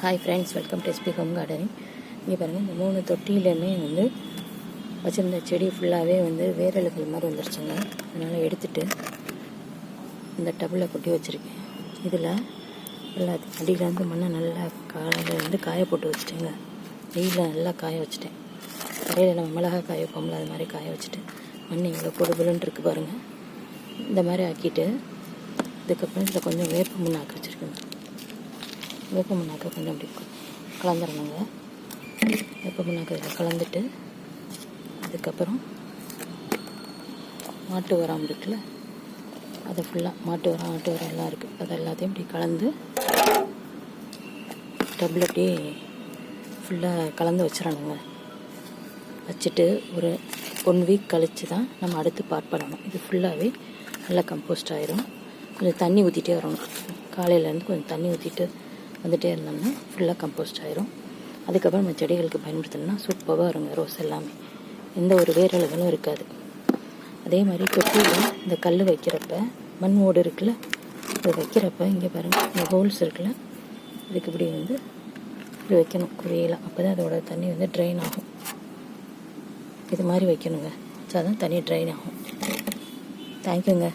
Hi friends, welcome to SP home gardening. இங்கே பாருங்கள், இந்த 3 தொட்டியிலுமே வச்சுருந்த செடி ஃபுல்லாகவே வேரலுகள் மாதிரி வந்துருச்சுங்க. அதனால் எடுத்துகிட்டு இந்த டப்பில் கொட்டி வச்சுருக்கேன். இதில் எல்லாத்தையும் அடியிலேருந்து மண்ணை நல்லா காய போட்டு வச்சுட்டேங்க. வெயிலில் நல்லா காய வச்சுட்டேன். கரையில் நம்ம மிளகாய் காய வைப்போம்ல, அது மாதிரி காய வச்சுட்டு மண் இவ்வளோ பொடுபுலுன்னு இருக்குது பாருங்கள். இந்த மாதிரி ஆக்கிட்டு அதுக்கப்புறம் இதில் கொஞ்சம் வேப்ப முன்னாக்கு வச்சுருக்கேங்க. வேப்ப முன்னாக்கை கொஞ்சம் அப்படி கலந்துடணுங்க. வேப்ப முன்னாக்கை இதில் கலந்துட்டு அதுக்கப்புறம் மாட்டு உரம் இருக்குல்ல, அதை ஃபுல்லாக மாட்டு உரம் எல்லாம் இருக்குது, அதை எல்லாத்தையும் இப்படி கலந்து டப்பில் அப்படியே ஃபுல்லாக கலந்து வச்சிடணுங்க. வச்சுட்டு ஒரு 1 வீக் கழித்து தான் நம்ம அடுத்து பண்ணணும். இது ஃபுல்லாகவே நல்லா கம்போஸ்ட் ஆயிரும். கொஞ்சம் தண்ணி ஊற்றிட்டே வரணும். காலையிலேருந்து கொஞ்சம் தண்ணி ஊற்றிட்டு வந்துகிட்டே இருந்தோம்னா ஃபுல்லாக கம்போஸ்ட் ஆயிரும். அதுக்கப்புறம் நம்ம செடிகளுக்கு பயன்படுத்தணும்னா சூப்பராக வருங்க. ரோஸ் எல்லாமே எந்த ஒரு வேரலுகளும் இருக்காது. அதே மாதிரி தொட்டியில் இந்த கல் வைக்கிறப்ப, மண் ஓடு இருக்குல்ல, இது வைக்கிறப்ப இங்கே பாருங்கள், இந்த ஹோல்ஸ் இருக்குல்ல, இதுக்கு இப்படி இப்படி வைக்கணும் குவியலாம். அப்போ தான் அதோட தண்ணி ட்ரைன் ஆகும். இது மாதிரி வைக்கணுங்க. வச்சா தான் தண்ணி ட்ரைன் ஆகும். தேங்க்யூங்க.